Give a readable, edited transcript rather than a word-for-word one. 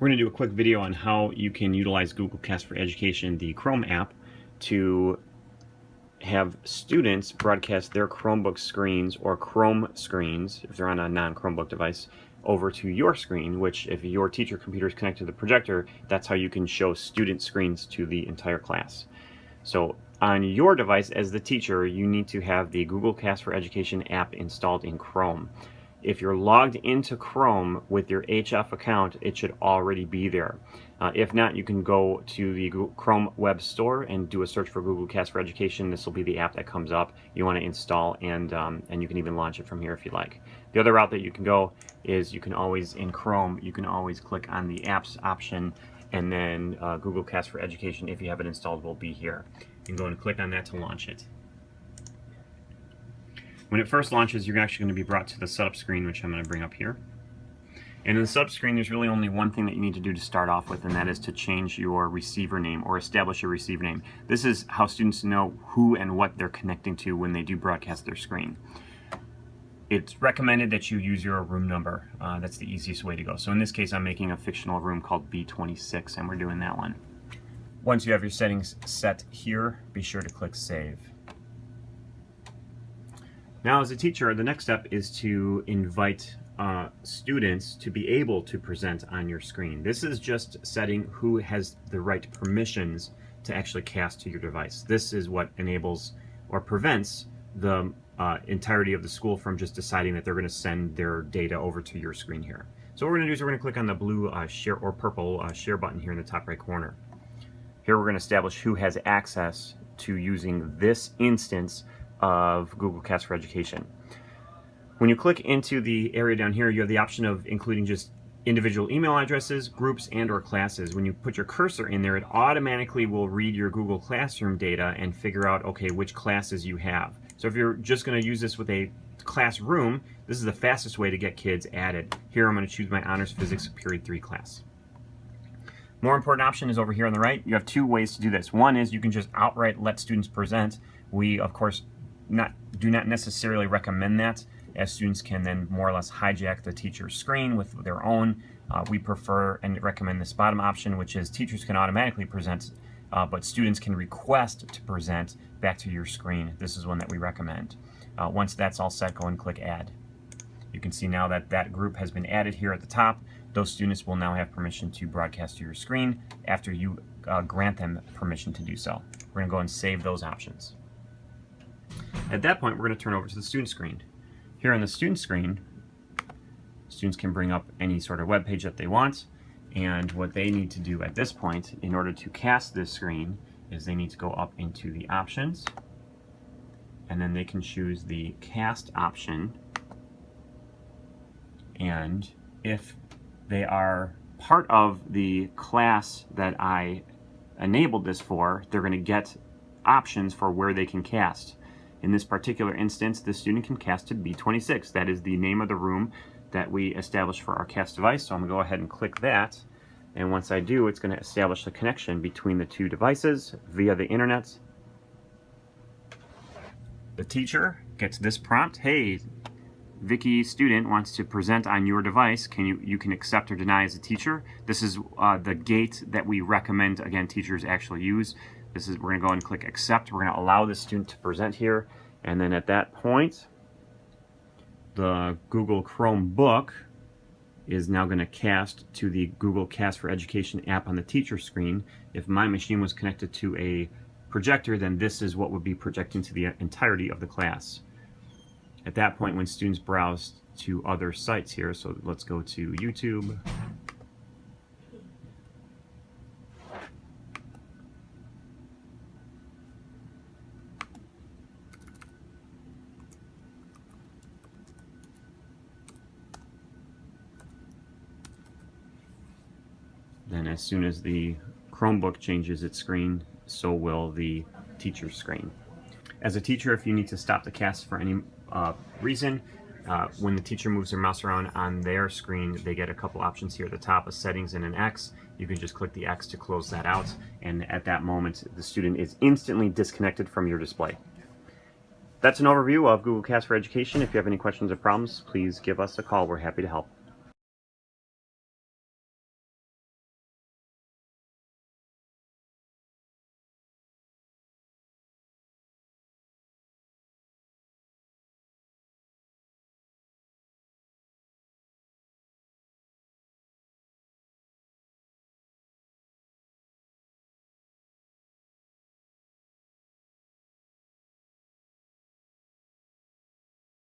We're going to do a quick video on how you can utilize Google Cast for Education, the Chrome app, to have students broadcast their Chromebook screens or Chrome screens, if they're on a non-Chromebook device, over to your screen, which if your teacher computer is connected to the projector, that's how you can show student screens to the entire class. So on your device as the teacher, you need to have the Google Cast for Education app installed in Chrome. If you're logged into Chrome with your HF account, it should already be there. If not, you can go to the Google Chrome Web Store and do a search for Google Cast for Education. This will be the app that comes up. You want to install, and you can even launch it from here if you like. The other route that you can go is you can always, in Chrome, you can always click on the Apps option, and then Google Cast for Education, if you have it installed, will be here. You can go and click on that to launch it. When it first launches, you're actually going to be brought to the setup screen, which I'm going to bring up here. And in the setup screen, there's really only one thing that you need to do to start off with, and that is to change your receiver name or establish your receiver name. This is how students know who and what they're connecting to when they do broadcast their screen. It's recommended that you use your room number. That's the easiest way to go. So in this case, I'm making a fictional room called B26, and we're doing that one. Once you have your settings set here, be sure to click Save. Now, as a teacher, the next step is to invite students to be able to present on your screen. This is just setting who has the right permissions to actually cast to your device. This is what enables or prevents the entirety of the school from just deciding that they're going to send their data over to your screen here. So what we're going to do is we're going to click on the blue share or purple share button here in the top right corner. Here we're going to establish who has access to using this instance of Google Cast for Education. When you click into the area down here, you have the option of including just individual email addresses, groups, and or classes. When you put your cursor in there, it automatically will read your Google Classroom data and figure out, okay, which classes you have. So if you're just going to use this with a classroom, this is the fastest way to get kids added. Here I'm going to choose my Honors Physics Period 3 class. More important option is over here on the right. You have two ways to do this. One is you can just outright let students present. We, of course, do not necessarily recommend that, as students can then more or less hijack the teacher's screen with their own. We prefer and recommend this bottom option, which is teachers can automatically present, but students can request to present back to your screen. This is one that we recommend. Once that's all set, go and click Add. You can see now that that group has been added here at the top. Those students will now have permission to broadcast to your screen after you grant them permission to do so. We're going to go and save those options. At that point, we're going to turn over to the student screen. Here on the student screen, students can bring up any sort of web page that they want, and what they need to do at this point in order to cast this screen is they need to go up into the options, and then they can choose the cast option, and if they are part of the class that I enabled this for, they're going to get options for where they can cast. In this particular instance, the student can cast to B26. That is the name of the room that we established for our cast device. So I'm going to go ahead and click that. And once I do, it's going to establish the connection between the two devices via the internet. The teacher gets this prompt. Hey, Vicky student wants to present on your device. You can accept or deny as a teacher. This is the gate that we recommend, again, teachers actually use. We're going to go and click accept. We're going to allow the student to present here. And then at that point, the Google Chromebook is now going to cast to the Google Cast for Education app on the teacher screen. If my machine was connected to a projector, then this is what would be projecting to the entirety of the class. At that point, when students browse to other sites here, so let's go to YouTube. Then as soon as the Chromebook changes its screen, so will the teacher's screen. As a teacher, if you need to stop the cast for any reason, when the teacher moves their mouse around on their screen, they get a couple options here at the top, a settings and an X. You can just click the X to close that out, and at that moment, the student is instantly disconnected from your display. That's an overview of Google Cast for Education. If you have any questions or problems, please give us a call. We're happy to help.